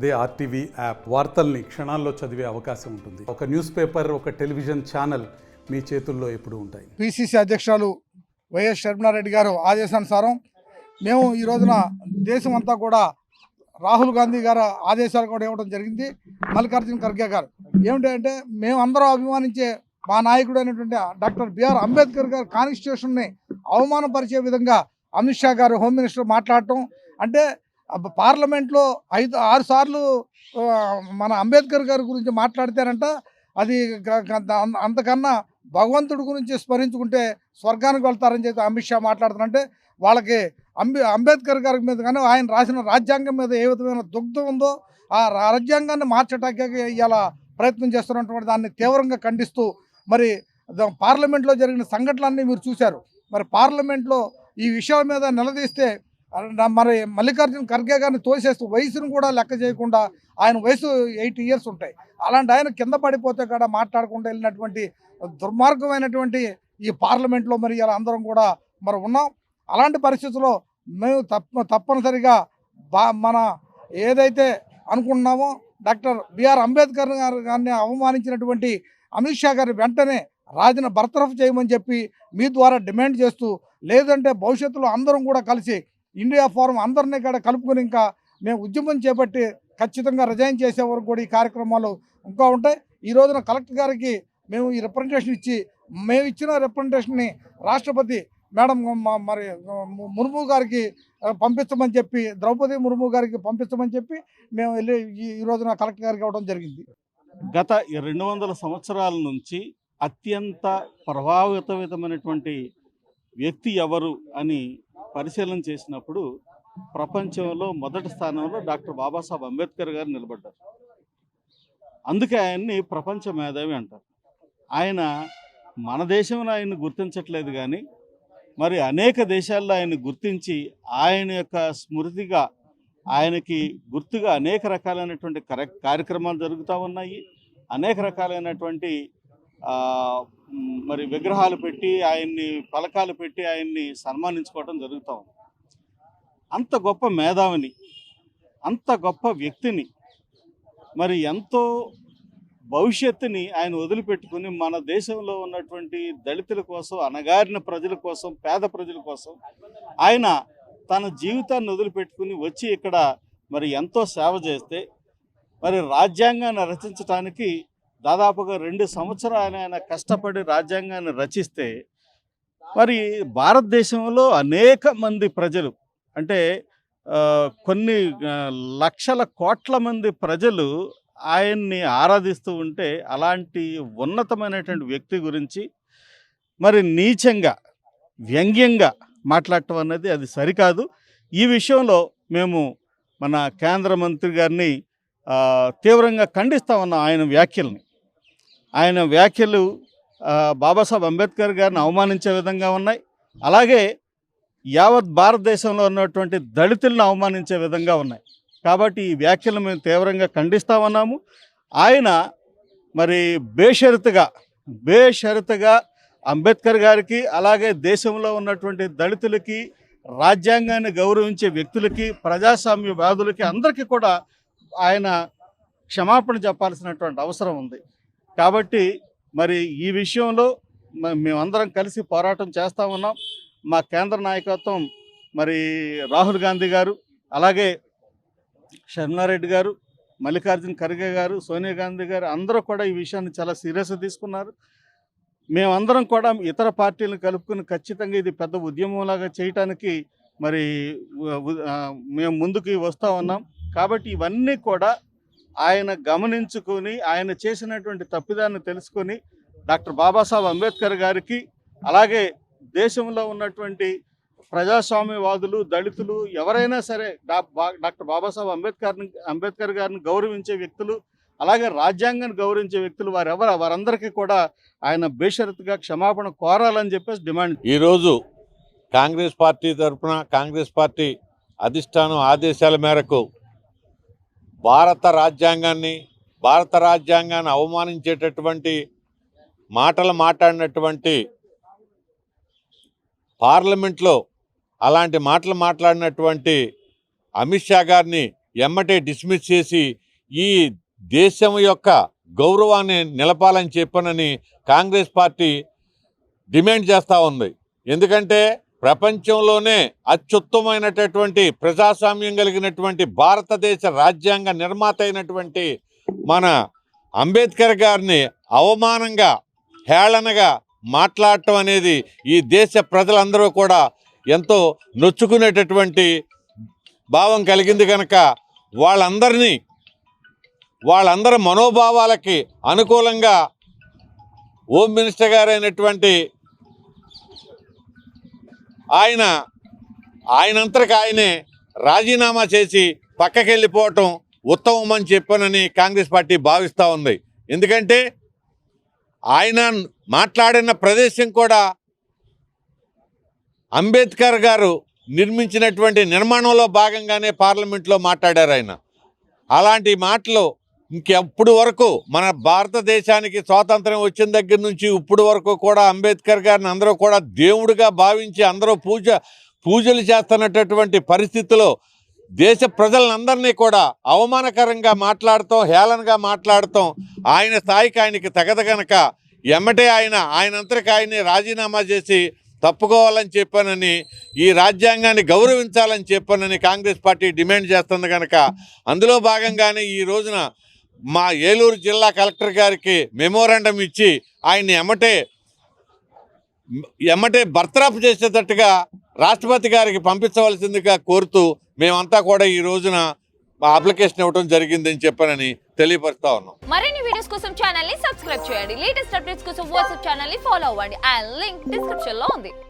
అదే RTV app వార్తల్ని క్షణాల్లో చదివే అవకాశం ఉంటుంది. ఒక న్యూస్ పేపర్, ఒక టెలివిజన్ ఛానల్ మీ చేతుల్లో ఎప్పుడూ ఉంటాయి. పిసిసి అధ్యక్షురాలు వైఎస్ షర్మిలారెడ్డి గారు ఆదేశానుసారం మేము ఈ రోజున దేశం అంతా కూడా రాహుల్ గాంధీ గారు ఆదేశాలు కూడా ఇవ్వడం జరిగింది. మల్లికార్జున ఖర్గే గారు ఏమిటంటే మేము అందరూ అభిమానించే మా నాయకుడు అయినటువంటి డాక్టర్ బిఆర్ అంబేద్కర్ గారు కాన్స్టిట్యూషన్ని అవమానపరిచే విధంగా అమిత్ షా గారు హోమ్ మినిస్టర్ మాట్లాడటం అంటే పార్లమెంట్లో 6 సార్లు మన అంబేద్కర్ గారి గురించి మాట్లాడితేనంట అది అంతకన్నా భగవంతుడి గురించి స్మరించుకుంటే స్వర్గానికి వెళ్తారని చెప్పి అమిత్ షా మాట్లాడుతారంటే వాళ్ళకి అంబేద్కర్ గారి మీద కానీ ఆయన రాసిన రాజ్యాంగం మీద ఏ విధమైన దుగ్ధం ఉందో ఆ రాజ్యాంగాన్ని మార్చటానికి ఇలా ప్రయత్నం చేస్తున్నటువంటి దాన్ని తీవ్రంగా ఖండిస్తూ మరి పార్లమెంట్లో జరిగిన సంఘటనలన్నీ మీరు చూశారు. మరి పార్లమెంట్లో ఈ విషయాల మీద నిలదీస్తే మరి మల్లికార్జున ఖర్గే గారిని తోసేస్తూ వయసును కూడా లెక్క చేయకుండా ఆయన వయసు 80 ఇయర్స్ ఉంటాయి. అలాంటి ఆయన కింద పడిపోతే కూడా మాట్లాడకుండా వెళ్ళినటువంటి దుర్మార్గమైనటువంటి ఈ పార్లమెంట్లో మరి ఇలా అందరం కూడా మరి ఉన్నాం. అలాంటి పరిస్థితుల్లో మేము తప్పనిసరిగా మన ఏదైతే అనుకుంటున్నామో డాక్టర్ బిఆర్ అంబేద్కర్ గారిని అవమానించినటువంటి అమిత్ షా గారి వెంటనే బర్తరఫ్ చేయమని చెప్పి మీ ద్వారా డిమాండ్ చేస్తూ, లేదంటే భవిష్యత్తులో అందరం కూడా కలిసి ఇండియా ఫోరం అందరినీ కూడా కలుపుకొని ఇంకా మేము ఉద్యమం చేపట్టి ఖచ్చితంగా రిజైన్ చేసే వరకు కూడా ఈ కార్యక్రమాలు ఇంకా ఉంటాయి. ఈ రోజున కలెక్టర్ గారికి మేము ఈ రిప్రజెంటేషన్ ఇచ్చి మేము ఇచ్చిన రిప్రజెంటేషన్ని రాష్ట్రపతి మేడం మరి ముర్ము గారికి పంపించమని చెప్పి, ద్రౌపది ముర్ము గారికి పంపించమని చెప్పి మేము వెళ్ళి ఈ రోజున కలెక్టర్ గారికి ఇవ్వడం జరిగింది. గత 200 సంవత్సరాల నుంచి అత్యంత ప్రభావితమైనటువంటి వ్యక్తి ఎవరు అని పరిశీలన చేసినప్పుడు ప్రపంచంలో మొదటి స్థానంలో డాక్టర్ బాబాసాహెబ్ అంబేద్కర్ గారు నిలబడ్డారు. అందుకే ఆయన్ని ప్రపంచ మేధావి అంటారు. ఆయన మన దేశంలో ఆయన్ని గుర్తించట్లేదు కానీ మరి అనేక దేశాల్లో ఆయన్ని గుర్తించి ఆయన యొక్క స్మృతిగా ఆయనకి గుర్తుగా అనేక రకాలైనటువంటి కార్యక్రమాలు జరుగుతూ ఉన్నాయి. అనేక రకాలైనటువంటి మరి విగ్రహాలు పెట్టి ఆయన్ని పలకాలు పెట్టి ఆయన్ని సన్మానించుకోవడం జరుగుతూ ఉంది. అంత గొప్ప మేధావిని, అంత గొప్ప వ్యక్తిని, మరి ఎంతో భవిష్యత్తుని ఆయన వదిలిపెట్టుకుని మన దేశంలో ఉన్నటువంటి దళితుల కోసం, అణగారిన ప్రజల కోసం, పేద ప్రజల కోసం ఆయన తన జీవితాన్ని వదిలిపెట్టుకుని వచ్చి ఇక్కడ మరి ఎంతో సేవ చేస్తే మరి రాజ్యాంగాన్ని రచించడానికి దాదాపుగా 2 సంవత్సరాలు ఆయన కష్టపడి రాజ్యాంగాన్ని రచిస్తే మరి భారతదేశంలో అనేక మంది ప్రజలు అంటే కొన్ని లక్షల కోట్ల మంది ప్రజలు ఆయన్ని ఆరాధిస్తూ ఉంటే అలాంటి ఉన్నతమైనటువంటి వ్యక్తి గురించి మరి నీచంగా, వ్యంగ్యంగా మాట్లాడటం అనేది అది సరికాదు. ఈ విషయంలో మేము మన కేంద్ర మంత్రి గారిని తీవ్రంగా ఖండిస్తూ ఉన్నాం. ఆయన వ్యాఖ్యలు బాబాసాహెబ్ అంబేద్కర్ గారిని అవమానించే విధంగా ఉన్నాయి. అలాగే యావత్ భారతదేశంలో ఉన్నటువంటి దళితులను అవమానించే విధంగా ఉన్నాయి. కాబట్టి ఈ వ్యాఖ్యలు మేము తీవ్రంగా ఖండిస్తూ ఉన్నాము. ఆయన మరి బేషరతుగా అంబేద్కర్ గారికి, అలాగే దేశంలో ఉన్నటువంటి దళితులకి, రాజ్యాంగాన్ని గౌరవించే వ్యక్తులకి, ప్రజాస్వామ్యవాదులకి అందరికీ కూడా ఆయన క్షమాపణ చెప్పాల్సినటువంటి అవసరం ఉంది. కాబట్టి మరి ఈ విషయంలో మేమందరం కలిసి పోరాటం చేస్తూ ఉన్నాం. మా కేంద్ర నాయకత్వం మరి రాహుల్ గాంధీ గారు, అలాగే షర్మిలారెడ్డి గారు, మల్లికార్జున ఖర్గే గారు, సోనియా గాంధీ గారు అందరూ కూడా ఈ విషయాన్ని చాలా సీరియస్గా తీసుకున్నారు. మేమందరం కూడా ఇతర పార్టీలను కలుపుకుని ఖచ్చితంగా ఇది పెద్ద ఉద్యమంలాగా చేయటానికి మరి మేము ముందుకు వస్తూ ఉన్నాం. కాబట్టి ఇవన్నీ కూడా ఆయన గమనించుకొని, ఆయన చేసినటువంటి తప్పిదాన్ని తెలుసుకొని డాక్టర్ బాబాసాహెబ్ అంబేద్కర్ గారికి, అలాగే దేశంలో ఉన్నటువంటి ప్రజాస్వామ్యవాదులు, దళితులు ఎవరైనా సరే డాక్టర్ బాబాసాహెబ్ అంబేద్కర్ గారిని గౌరవించే వ్యక్తులు, అలాగే రాజ్యాంగాన్ని గౌరవించే వ్యక్తులు వారందరికీ కూడా ఆయన బేషరతుగా క్షమాపణ కోరాలని చెప్పేసి డిమాండ్. ఈరోజు కాంగ్రెస్ పార్టీ తరఫున కాంగ్రెస్ పార్టీ అధిష్టానం ఆదేశాల మేరకు భారత రాజ్యాంగాన్ని అవమానించేటటువంటి మాటలు మాట్లాడినటువంటి, పార్లమెంట్లో అలాంటి మాటలు మాట్లాడినటువంటి అమిత్ షా గారిని ఎమ్మటే డిస్మిస్ చేసి ఈ దేశం యొక్క గౌరవాన్ని నిలపాలని చెప్పనని కాంగ్రెస్ పార్టీ డిమాండ్ చేస్తూ ఉంది. ఎందుకంటే ప్రపంచంలోనే అత్యుత్తమైనటువంటి ప్రజాస్వామ్యం కలిగినటువంటి భారతదేశ రాజ్యాంగ నిర్మాత అయినటువంటి మన అంబేద్కర్ గారిని అవమానంగా హేళనగా మాట్లాడటం అనేది ఈ దేశ ప్రజలందరూ కూడా ఎంతో నొచ్చుకునేటటువంటి భావం కలిగింది కనుక వాళ్ళందరి మనోభావాలకి అనుకూలంగా హోమ్ మినిస్టర్ గారు అయినటువంటి ఆయనంతరికి ఆయనే రాజీనామా చేసి పక్కకి వెళ్ళిపోవటం ఉత్తమం అని చెప్పానని కాంగ్రెస్ పార్టీ భావిస్తూ ఉంది. ఎందుకంటే ఆయన మాట్లాడిన ప్రదేశం కూడా అంబేద్కర్ గారు నిర్మించినటువంటి నిర్మాణంలో భాగంగానే పార్లమెంట్లో మాట్లాడారు ఆయన. అలాంటి మాటలు ఇంకెప్పుడు వరకు మన భారతదేశానికి స్వాతంత్రం వచ్చిన దగ్గర నుంచి ఇప్పుడు వరకు కూడా అంబేద్కర్ గారిని అందరూ కూడా దేవుడిగా భావించి అందరూ పూజలు చేస్తున్నటువంటి పరిస్థితిలో దేశ ప్రజలందరినీ కూడా అవమానకరంగా మాట్లాడతాం, హేళనగా మాట్లాడతాం ఆయన స్థాయికి ఆయనకి తగదు గనక ఎమ్మటే ఆయనంతరికి ఆయన్ని రాజీనామా చేసి తప్పుకోవాలని చెప్పానని, ఈ రాజ్యాంగాన్ని గౌరవించాలని చెప్పానని కాంగ్రెస్ పార్టీ డిమాండ్ చేస్తుంది కనుక అందులో భాగంగానే ఈ రోజున మా ఏలూరు జిల్లా కలెక్టర్ గారికి మెమోరాండం ఇచ్చి ఆయన్ని ఎమ్మటే బర్తరఫ్ చేసేటట్టుగా రాష్ట్రపతి గారికి పంపించవలసిందిగా కోరుతూ మేమంతా కూడా ఈ రోజున అప్లికేషన్ ఇవ్వడం జరిగిందని చెప్పానని తెలియపరుస్తా ఉన్నాం. మరిన్ని వీడియోస్ కోసం ఛానల్ ని సబ్స్క్రైబ్ చేయండి. లేటెస్ట్ అప్డేట్స్ కోసం వాట్సాప్ ఛానల్ ని ఫాలో అవ్వండి. ఆ లింక్ డిస్క్రిప్షన్ లో ఉంది.